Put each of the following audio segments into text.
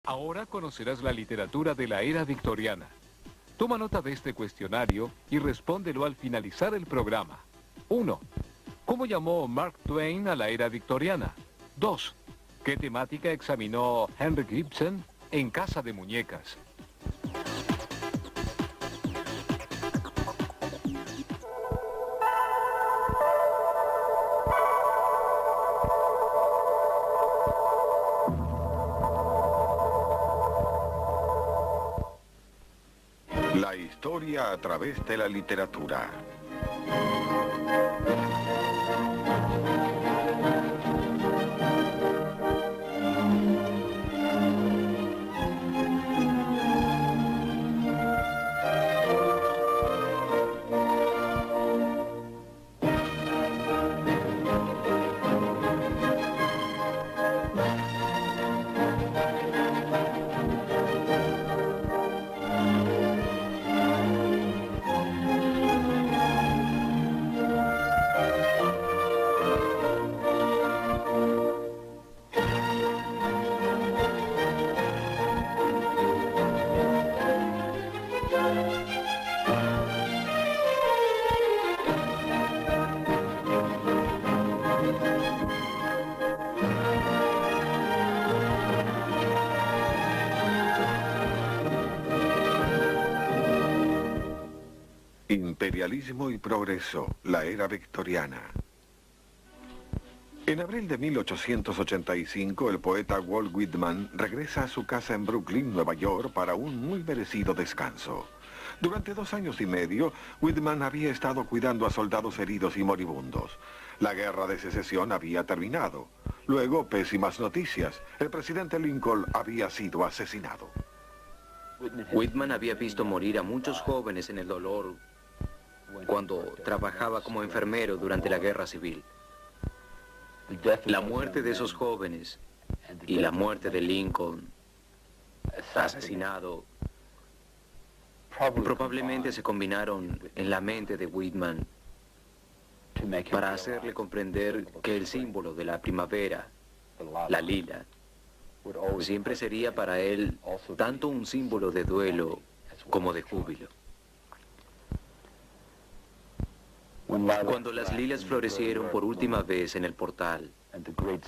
Ahora conocerás la literatura de la era victoriana. Toma nota de este cuestionario y respóndelo al finalizar el programa. 1. ¿Cómo llamó Mark Twain a la era victoriana? 2. ¿Qué temática examinó Henrik Ibsen en Casa de Muñecas? La historia a través de la literatura. Imperialismo y progreso, la era victoriana. En abril de 1885, el poeta Walt Whitman regresa a su casa en Brooklyn, Nueva York, para un muy merecido descanso. Durante 2 años y medio, Whitman había estado cuidando a soldados heridos y moribundos. La guerra de secesión había terminado. Luego, pésimas noticias. El presidente Lincoln había sido asesinado. Whitman había visto morir a muchos jóvenes en el dolor cuando trabajaba como enfermero durante la guerra civil. La muerte de esos jóvenes y la muerte de Lincoln, asesinado, probablemente se combinaron en la mente de Whitman para hacerle comprender que el símbolo de la primavera, la lila, siempre sería para él tanto un símbolo de duelo como de júbilo. Cuando las lilas florecieron por última vez en el portal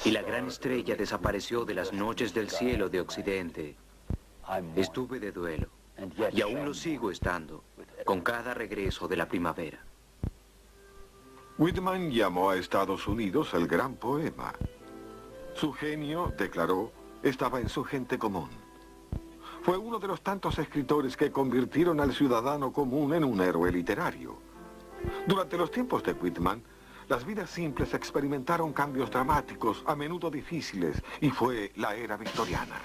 y la gran estrella desapareció de las noches del cielo de Occidente, estuve de duelo y aún lo sigo estando con cada regreso de la primavera. Whitman llamó a Estados Unidos el gran poema. Su genio, declaró, estaba en su gente común. Fue uno de los tantos escritores que convirtieron al ciudadano común en un héroe literario. Durante los tiempos de Whitman, las vidas simples experimentaron cambios dramáticos, a menudo difíciles, y fue la era victoriana.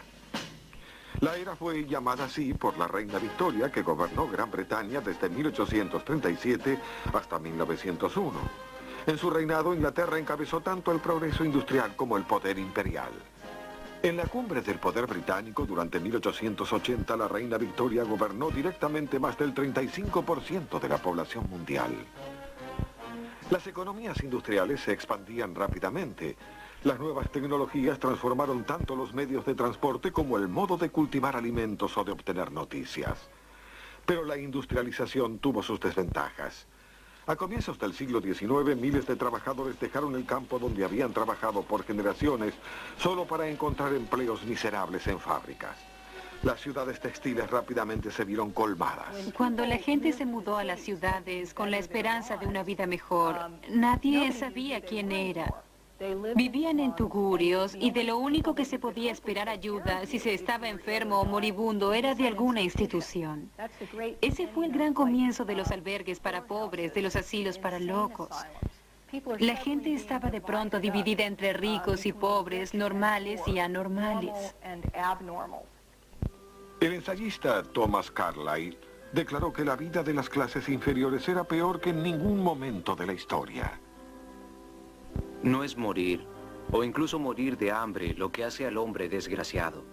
La era fue llamada así por la reina Victoria, que gobernó Gran Bretaña desde 1837 hasta 1901. En su reinado, Inglaterra encabezó tanto el progreso industrial como el poder imperial. En la cumbre del poder británico, durante 1880, la reina Victoria gobernó directamente más del 35% de la población mundial. Las economías industriales se expandían rápidamente. Las nuevas tecnologías transformaron tanto los medios de transporte como el modo de cultivar alimentos o de obtener noticias. Pero la industrialización tuvo sus desventajas. A comienzos del siglo XIX, miles de trabajadores dejaron el campo donde habían trabajado por generaciones solo para encontrar empleos miserables en fábricas. Las ciudades textiles rápidamente se vieron colmadas. Cuando la gente se mudó a las ciudades con la esperanza de una vida mejor, nadie sabía quién era. Vivían en tugurios y de lo único que se podía esperar ayuda si se estaba enfermo o moribundo era de alguna institución. Ese fue el gran comienzo de los albergues para pobres, de los asilos para locos. La gente estaba de pronto dividida entre ricos y pobres, normales y anormales. El ensayista Thomas Carlyle declaró que la vida de las clases inferiores era peor que en ningún momento de la historia. No es morir, o incluso morir de hambre, lo que hace al hombre desgraciado,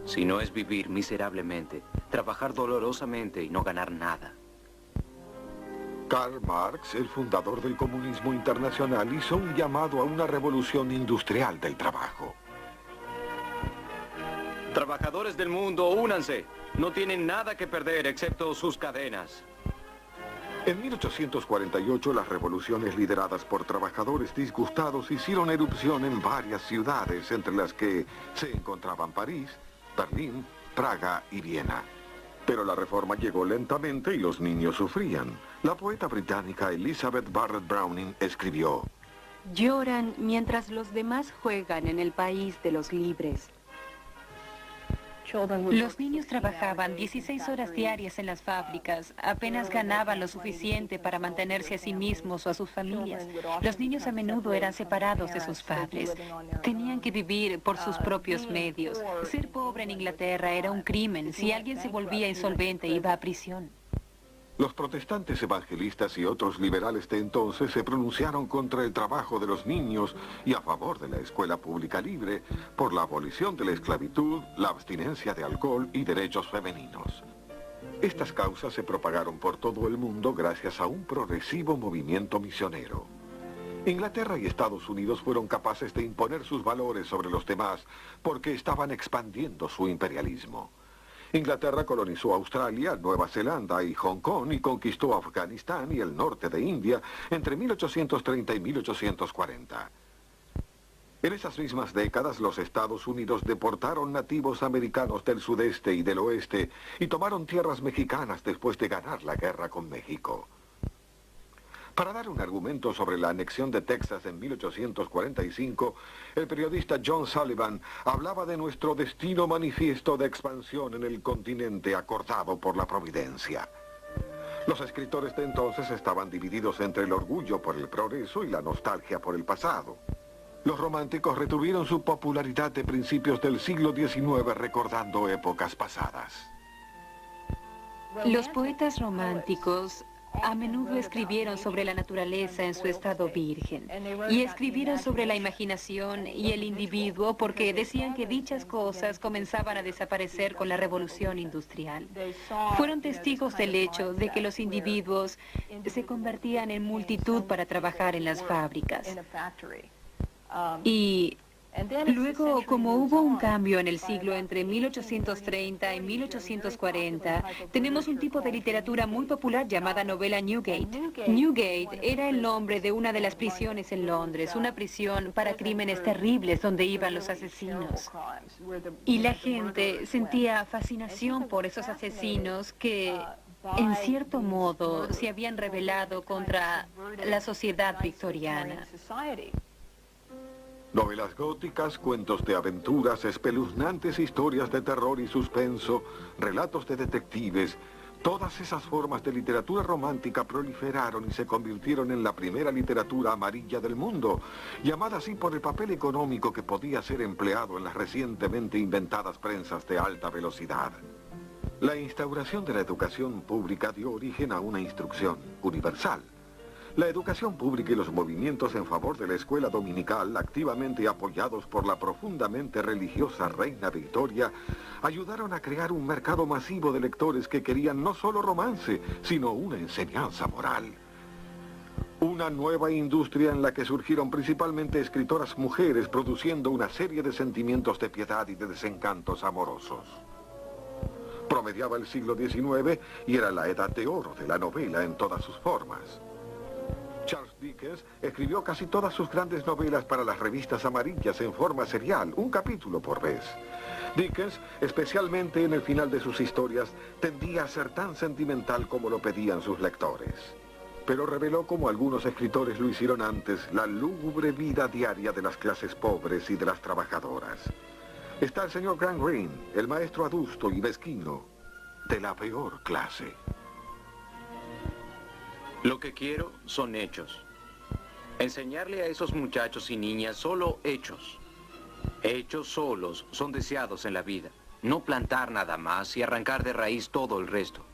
sino es vivir miserablemente, trabajar dolorosamente y no ganar nada. Karl Marx, el fundador del comunismo internacional, hizo un llamado a una revolución industrial del trabajo. Trabajadores del mundo, únanse. No tienen nada que perder excepto sus cadenas. En 1848, las revoluciones lideradas por trabajadores disgustados hicieron erupción en varias ciudades, entre las que se encontraban París, Berlín, Praga y Viena. Pero la reforma llegó lentamente y los niños sufrían. La poeta británica Elizabeth Barrett Browning escribió: Lloran mientras los demás juegan en el país de los libres. Los niños trabajaban 16 horas diarias en las fábricas, apenas ganaban lo suficiente para mantenerse a sí mismos o a sus familias. Los niños a menudo eran separados de sus padres. Tenían que vivir por sus propios medios. Ser pobre en Inglaterra era un crimen. Si alguien se volvía insolvente, iba a prisión. Los protestantes evangelistas y otros liberales de entonces se pronunciaron contra el trabajo de los niños y a favor de la escuela pública libre, por la abolición de la esclavitud, la abstinencia de alcohol y derechos femeninos. Estas causas se propagaron por todo el mundo gracias a un progresivo movimiento misionero. Inglaterra y Estados Unidos fueron capaces de imponer sus valores sobre los demás porque estaban expandiendo su imperialismo. Inglaterra colonizó Australia, Nueva Zelanda y Hong Kong y conquistó Afganistán y el norte de India entre 1830 y 1840. En esas mismas décadas, los Estados Unidos deportaron nativos americanos del sudeste y del oeste y tomaron tierras mexicanas después de ganar la guerra con México. Para dar un argumento sobre la anexión de Texas en 1845, el periodista John Sullivan hablaba de nuestro destino manifiesto de expansión en el continente acordado por la providencia. Los escritores de entonces estaban divididos entre el orgullo por el progreso y la nostalgia por el pasado. Los románticos retuvieron su popularidad de principios del siglo XIX recordando épocas pasadas. Los poetas románticos a menudo escribieron sobre la naturaleza en su estado virgen y escribieron sobre la imaginación y el individuo porque decían que dichas cosas comenzaban a desaparecer con la revolución industrial. Fueron testigos del hecho de que los individuos se convertían en multitud para trabajar en las fábricas. Y luego, como hubo un cambio en el siglo entre 1830 y 1840, tenemos un tipo de literatura muy popular llamada novela Newgate. Newgate era el nombre de una de las prisiones en Londres, una prisión para crímenes terribles donde iban los asesinos. Y la gente sentía fascinación por esos asesinos que, en cierto modo, se habían rebelado contra la sociedad victoriana. Novelas góticas, cuentos de aventuras, espeluznantes historias de terror y suspenso, relatos de detectives, todas esas formas de literatura romántica proliferaron y se convirtieron en la primera literatura amarilla del mundo, llamada así por el papel económico que podía ser empleado en las recientemente inventadas prensas de alta velocidad. La instauración de la educación pública dio origen a una instrucción universal. La educación pública y los movimientos en favor de la escuela dominical, activamente apoyados por la profundamente religiosa reina Victoria, ayudaron a crear un mercado masivo de lectores que querían no solo romance, sino una enseñanza moral. Una nueva industria en la que surgieron principalmente escritoras mujeres produciendo una serie de sentimientos de piedad y de desencantos amorosos. Promediaba el siglo XIX y era la edad de oro de la novela en todas sus formas. Charles Dickens escribió casi todas sus grandes novelas para las revistas amarillas en forma serial, un capítulo por vez. Dickens, especialmente en el final de sus historias, tendía a ser tan sentimental como lo pedían sus lectores. Pero reveló, como algunos escritores lo hicieron antes, la lúgubre vida diaria de las clases pobres y de las trabajadoras. Está el señor Grant Greene, el maestro adusto y mezquino, de la peor clase. Lo que quiero son hechos. Enseñarle a esos muchachos y niñas solo hechos. Hechos solos son deseados en la vida. No plantar nada más y arrancar de raíz todo el resto.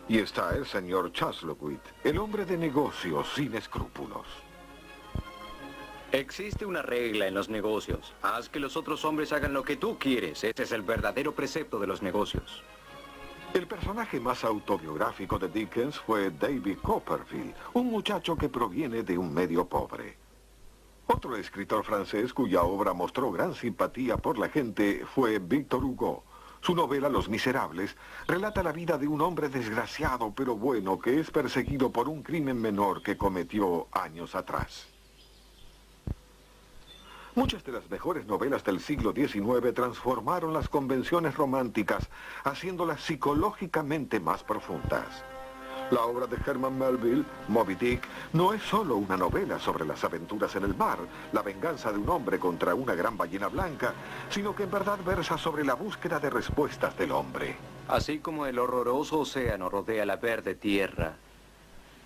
Y está el señor Chuzzlewit, el hombre de negocios sin escrúpulos. Existe una regla en los negocios. Haz que los otros hombres hagan lo que tú quieres. Ese es el verdadero precepto de los negocios. El personaje más autobiográfico de Dickens fue David Copperfield, un muchacho que proviene de un medio pobre. Otro escritor francés cuya obra mostró gran simpatía por la gente fue Victor Hugo. Su novela Los Miserables relata la vida de un hombre desgraciado pero bueno que es perseguido por un crimen menor que cometió años atrás. Muchas de las mejores novelas del siglo XIX transformaron las convenciones románticas, haciéndolas psicológicamente más profundas. La obra de Herman Melville, Moby Dick, no es solo una novela sobre las aventuras en el mar, la venganza de un hombre contra una gran ballena blanca, sino que en verdad versa sobre la búsqueda de respuestas del hombre. Así como el horroroso océano rodea la verde tierra,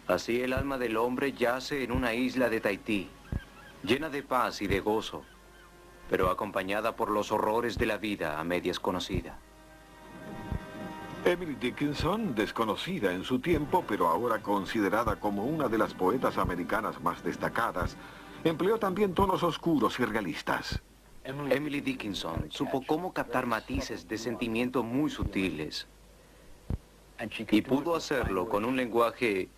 así el alma del hombre yace en una isla de Tahití, llena de paz y de gozo, pero acompañada por los horrores de la vida a medias conocida. Emily Dickinson, desconocida en su tiempo, pero ahora considerada como una de las poetas americanas más destacadas, empleó también tonos oscuros y realistas. Emily Dickinson supo cómo captar matices de sentimiento muy sutiles. Y pudo hacerlo con un lenguaje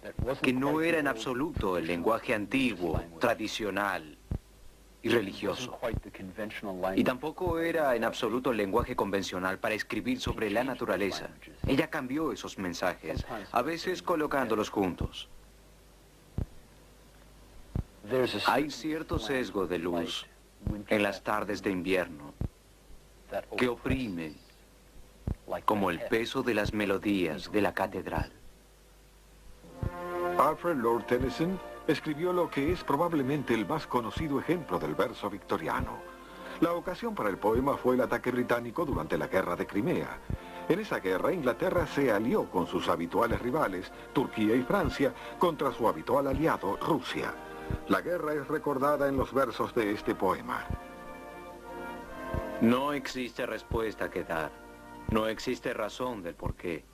que no era en absoluto el lenguaje antiguo, tradicional y religioso. Y tampoco era en absoluto el lenguaje convencional para escribir sobre la naturaleza. Ella cambió esos mensajes, a veces colocándolos juntos. Hay cierto sesgo de luz en las tardes de invierno que oprime como el peso de las melodías de la catedral. Arthur Lord Tennyson escribió lo que es probablemente el más conocido ejemplo del verso victoriano. La ocasión para el poema fue el ataque británico durante la Guerra de Crimea. En esa guerra, Inglaterra se alió con sus habituales rivales, Turquía y Francia, contra su habitual aliado, Rusia. La guerra es recordada en los versos de este poema. No existe respuesta que dar. No existe razón del porqué.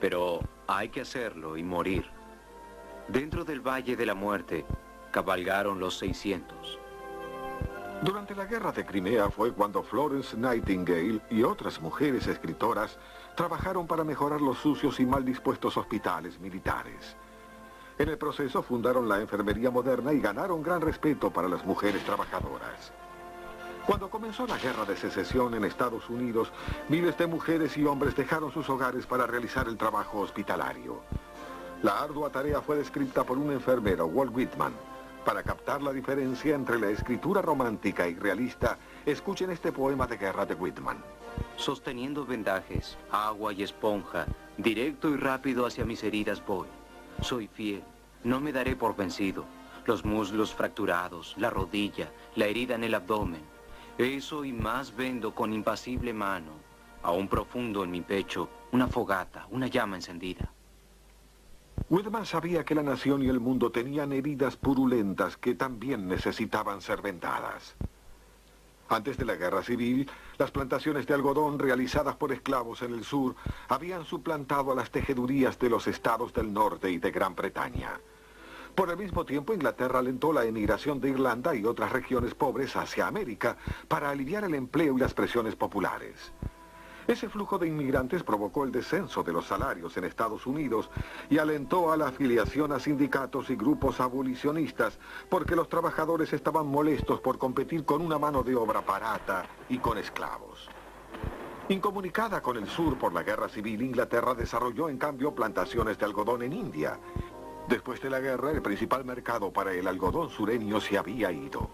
Pero hay que hacerlo y morir. Dentro del Valle de la Muerte, cabalgaron los 600. Durante la Guerra de Crimea fue cuando Florence Nightingale y otras mujeres escritoras trabajaron para mejorar los sucios y mal dispuestos hospitales militares. En el proceso fundaron la enfermería moderna y ganaron gran respeto para las mujeres trabajadoras. Cuando comenzó la Guerra de Secesión en Estados Unidos, miles de mujeres y hombres dejaron sus hogares para realizar el trabajo hospitalario. La ardua tarea fue descrita por un enfermero, Walt Whitman. Para captar la diferencia entre la escritura romántica y realista, escuchen este poema de guerra de Whitman. Sosteniendo vendajes, agua y esponja, directo y rápido hacia mis heridas voy. Soy fiel, no me daré por vencido. Los muslos fracturados, la rodilla, la herida en el abdomen. Eso y más vendo con impasible mano. Aún profundo en mi pecho, una fogata, una llama encendida. Whitman sabía que la nación y el mundo tenían heridas purulentas que también necesitaban ser vendadas. Antes de la Guerra Civil, las plantaciones de algodón realizadas por esclavos en el sur habían suplantado a las tejedurías de los estados del norte y de Gran Bretaña. Por el mismo tiempo, Inglaterra alentó la emigración de Irlanda y otras regiones pobres hacia América para aliviar el empleo y las presiones populares. Ese flujo de inmigrantes provocó el descenso de los salarios en Estados Unidos y alentó a la afiliación a sindicatos y grupos abolicionistas porque los trabajadores estaban molestos por competir con una mano de obra barata y con esclavos. Incomunicada con el sur por la Guerra Civil, Inglaterra desarrolló en cambio plantaciones de algodón en India. Después de la guerra, el principal mercado para el algodón sureño se había ido.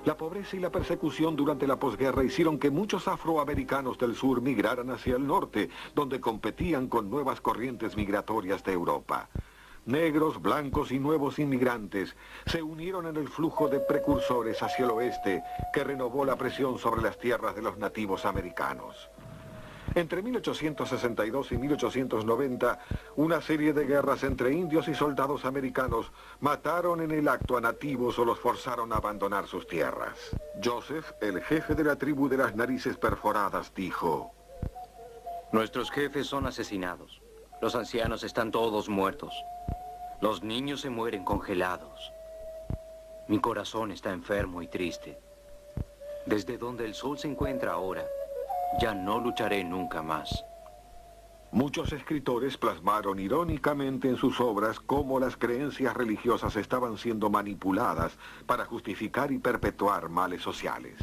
La pobreza y la persecución durante la posguerra hicieron que muchos afroamericanos del sur migraran hacia el norte, donde competían con nuevas corrientes migratorias de Europa. Negros, blancos y nuevos inmigrantes se unieron en el flujo de precursores hacia el oeste, que renovó la presión sobre las tierras de los nativos americanos. Entre 1862 y 1890, una serie de guerras entre indios y soldados americanos mataron en el acto a nativos o los forzaron a abandonar sus tierras. Joseph, el jefe de la tribu de las narices perforadas, dijo: Nuestros jefes son asesinados. Los ancianos están todos muertos. Los niños se mueren congelados. Mi corazón está enfermo y triste. Desde donde el sol se encuentra ahora, ya no lucharé nunca más. Muchos escritores plasmaron irónicamente en sus obras cómo las creencias religiosas estaban siendo manipuladas para justificar y perpetuar males sociales.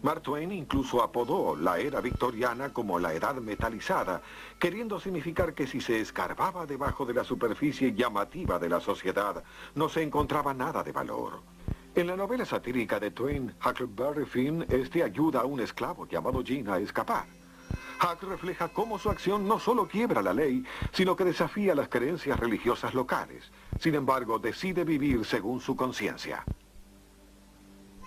Mark Twain incluso apodó la era victoriana como la edad metalizada, queriendo significar que si se escarbaba debajo de la superficie llamativa de la sociedad, no se encontraba nada de valor. En la novela satírica de Twain, Huckleberry Finn, ayuda a un esclavo llamado Jean a escapar. Huck refleja cómo su acción no solo quiebra la ley, sino que desafía las creencias religiosas locales. Sin embargo, decide vivir según su conciencia.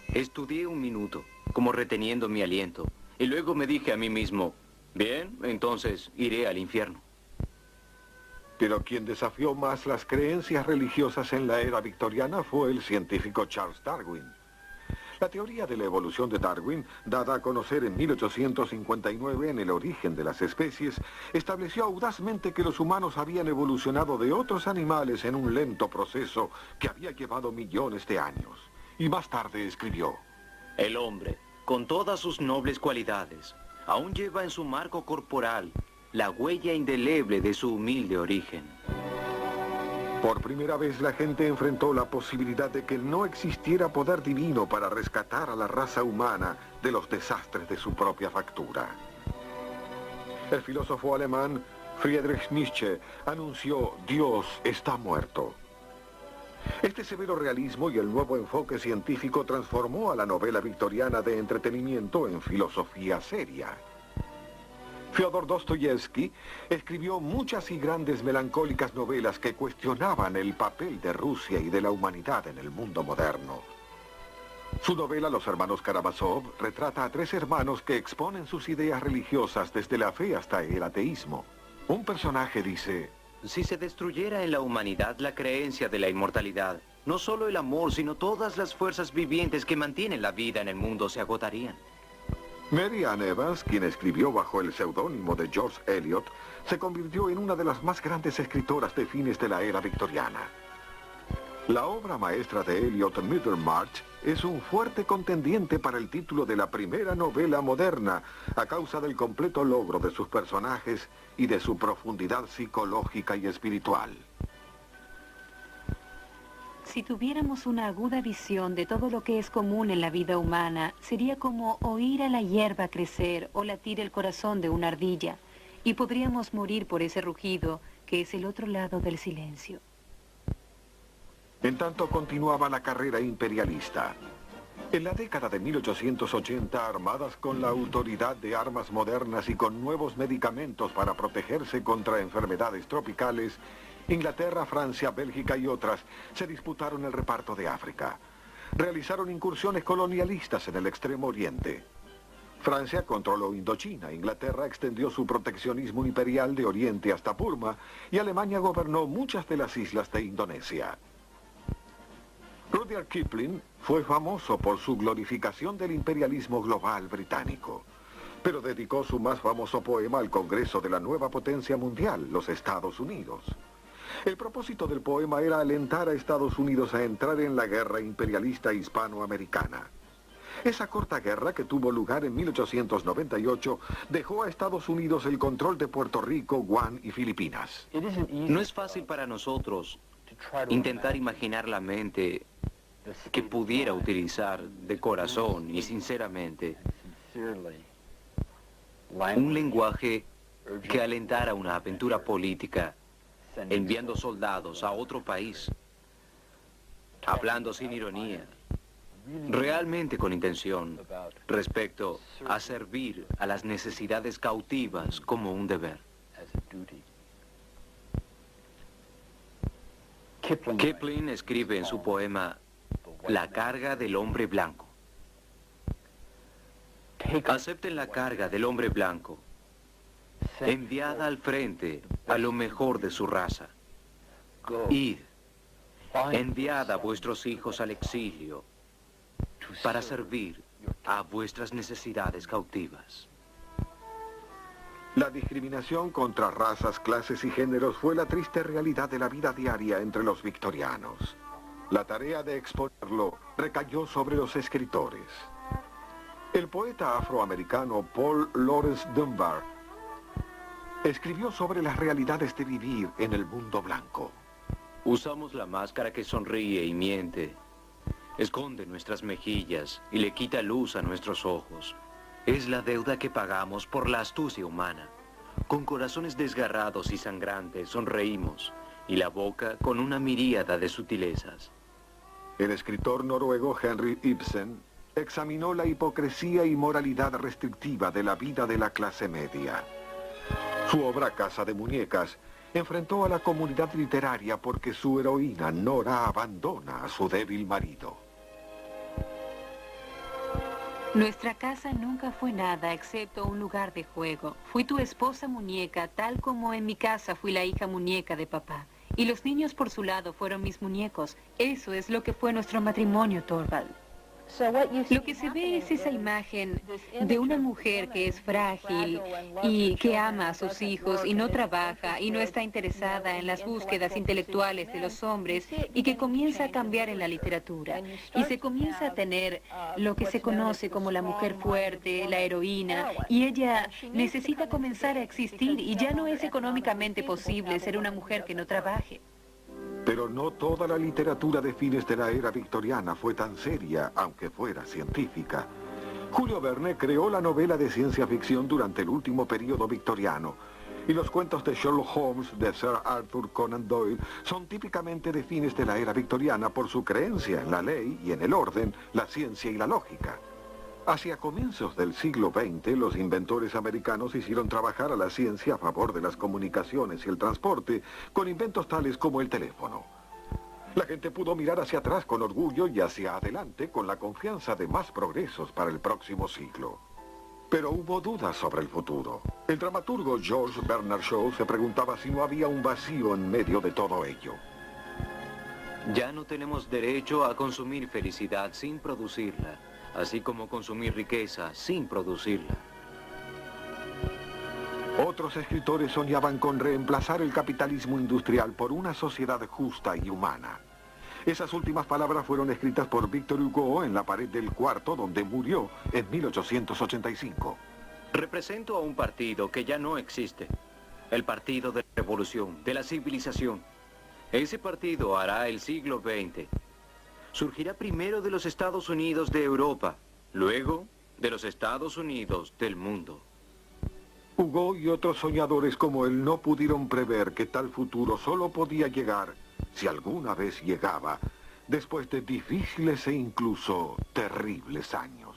Estudié un minuto, como reteniendo mi aliento, y luego me dije a mí mismo, bien, entonces iré al infierno. Pero quien desafió más las creencias religiosas en la era victoriana fue el científico Charles Darwin. La teoría de la evolución de Darwin, dada a conocer en 1859 en El origen de las especies, estableció audazmente que los humanos habían evolucionado de otros animales en un lento proceso que había llevado millones de años. Y más tarde escribió: el hombre, con todas sus nobles cualidades, aún lleva en su marco corporal la huella indeleble de su humilde origen. Por primera vez la gente enfrentó la posibilidad de que no existiera poder divino para rescatar a la raza humana de los desastres de su propia factura. El filósofo alemán Friedrich Nietzsche anunció: Dios está muerto. Este severo realismo y el nuevo enfoque científico transformó a la novela victoriana de entretenimiento en filosofía seria. Fyodor Dostoyevsky escribió muchas y grandes melancólicas novelas que cuestionaban el papel de Rusia y de la humanidad en el mundo moderno. Su novela Los hermanos Karamazov retrata a tres hermanos que exponen sus ideas religiosas desde la fe hasta el ateísmo. Un personaje dice: si se destruyera en la humanidad la creencia de la inmortalidad, no solo el amor, sino todas las fuerzas vivientes que mantienen la vida en el mundo se agotarían. Mary Ann Evans, quien escribió bajo el seudónimo de George Eliot, se convirtió en una de las más grandes escritoras de fines de la era victoriana. La obra maestra de Eliot, Middlemarch, es un fuerte contendiente para el título de la primera novela moderna, a causa del completo logro de sus personajes y de su profundidad psicológica y espiritual. Si tuviéramos una aguda visión de todo lo que es común en la vida humana, sería como oír a la hierba crecer o latir el corazón de una ardilla, y podríamos morir por ese rugido que es el otro lado del silencio. En tanto continuaba la carrera imperialista. En la década de 1880, armadas con la autoridad de armas modernas y con nuevos medicamentos para protegerse contra enfermedades tropicales, Inglaterra, Francia, Bélgica y otras se disputaron el reparto de África. Realizaron incursiones colonialistas en el Extremo Oriente. Francia controló Indochina, Inglaterra extendió su proteccionismo imperial de Oriente hasta Burma y Alemania gobernó muchas de las islas de Indonesia. Rudyard Kipling fue famoso por su glorificación del imperialismo global británico, pero dedicó su más famoso poema al Congreso de la nueva potencia mundial, los Estados Unidos. El propósito del poema era alentar a Estados Unidos a entrar en la guerra imperialista hispanoamericana. Esa corta guerra, que tuvo lugar en 1898, dejó a Estados Unidos el control de Puerto Rico, Guam y Filipinas. No es fácil para nosotros intentar imaginar la mente que pudiera utilizar de corazón y sinceramente un lenguaje que alentara una aventura política, enviando soldados a otro país, hablando sin ironía, realmente con intención, respecto a servir a las necesidades cautivas como un deber. Kipling escribe en su poema La carga del hombre blanco. Acepten la carga del hombre blanco, enviada al frente a lo mejor de su raza. Id, enviad a vuestros hijos al exilio para servir a vuestras necesidades cautivas. La discriminación contra razas, clases y géneros fue la triste realidad de la vida diaria entre los victorianos. La tarea de exponerlo recayó sobre los escritores. El poeta afroamericano Paul Laurence Dunbar Escribió sobre las realidades de vivir en el mundo blanco. Usamos la máscara que sonríe y miente. Esconde nuestras mejillas y le quita luz a nuestros ojos. Es la deuda que pagamos por la astucia humana. Con corazones desgarrados y sangrantes sonreímos, y la boca con una miríada de sutilezas. El escritor noruego Henrik Ibsen examinó la hipocresía y moralidad restrictiva de la vida de la clase media. Su obra Casa de Muñecas enfrentó a la comunidad literaria porque su heroína Nora abandona a su débil marido. Nuestra casa nunca fue nada excepto un lugar de juego. Fui tu esposa muñeca, tal como en mi casa fui la hija muñeca de papá. Y los niños por su lado fueron mis muñecos. Eso es lo que fue nuestro matrimonio, Thorvald. Lo que se ve es esa imagen de una mujer que es frágil y que ama a sus hijos y no trabaja y no está interesada en las búsquedas intelectuales de los hombres y que comienza a cambiar en la literatura y se comienza a tener lo que se conoce como la mujer fuerte, la heroína, y ella necesita comenzar a existir y ya no es económicamente posible ser una mujer que no trabaje. Pero no toda la literatura de fines de la era victoriana fue tan seria, aunque fuera científica. Julio Verne creó la novela de ciencia ficción durante el último periodo victoriano, y los cuentos de Sherlock Holmes de Sir Arthur Conan Doyle son típicamente de fines de la era victoriana por su creencia en la ley y en el orden, la ciencia y la lógica. Hacia comienzos del siglo XX, los inventores americanos hicieron trabajar a la ciencia a favor de las comunicaciones y el transporte, con inventos tales como el teléfono. La gente pudo mirar hacia atrás con orgullo y hacia adelante con la confianza de más progresos para el próximo siglo. Pero hubo dudas sobre el futuro. El dramaturgo George Bernard Shaw se preguntaba si no había un vacío en medio de todo ello. Ya no tenemos derecho a consumir felicidad sin producirla, así como consumir riqueza sin producirla. Otros escritores soñaban con reemplazar el capitalismo industrial por una sociedad justa y humana. Esas últimas palabras fueron escritas por Victor Hugo en la pared del cuarto donde murió en 1885. Represento a un partido que ya no existe. El partido de la revolución, de la civilización. Ese partido hará el siglo XX. Surgirá primero de los Estados Unidos de Europa, luego de los Estados Unidos del mundo. Hugo y otros soñadores como él no pudieron prever que tal futuro solo podía llegar, si alguna vez llegaba, después de difíciles e incluso terribles años.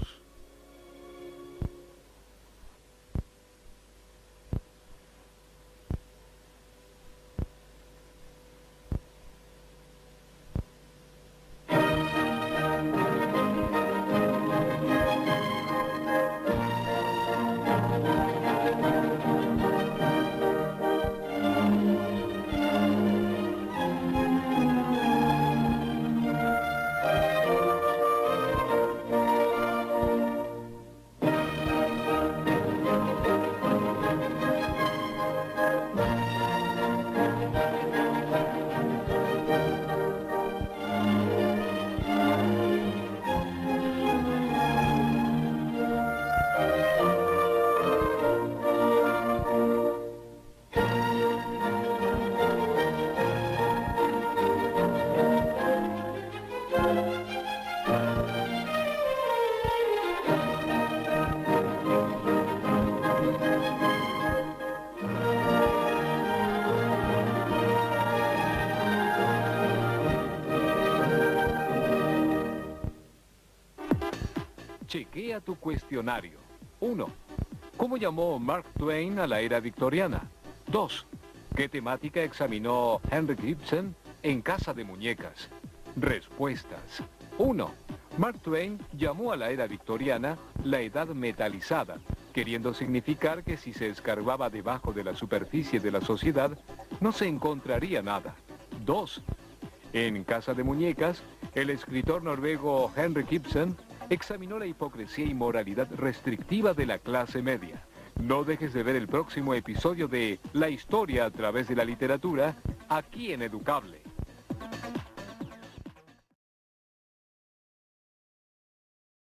Chequea tu cuestionario. 1. ¿Cómo llamó Mark Twain a la era victoriana? 2. ¿Qué temática examinó Henrik Ibsen en Casa de Muñecas? Respuestas. 1. Mark Twain llamó a la era victoriana la edad metalizada, queriendo significar que si se escarbaba debajo de la superficie de la sociedad, no se encontraría nada. 2. En Casa de Muñecas, el escritor noruego Henrik Ibsen examinó la hipocresía y moralidad restrictiva de la clase media. No dejes de ver el próximo episodio de La historia a través de la literatura, aquí en Educable.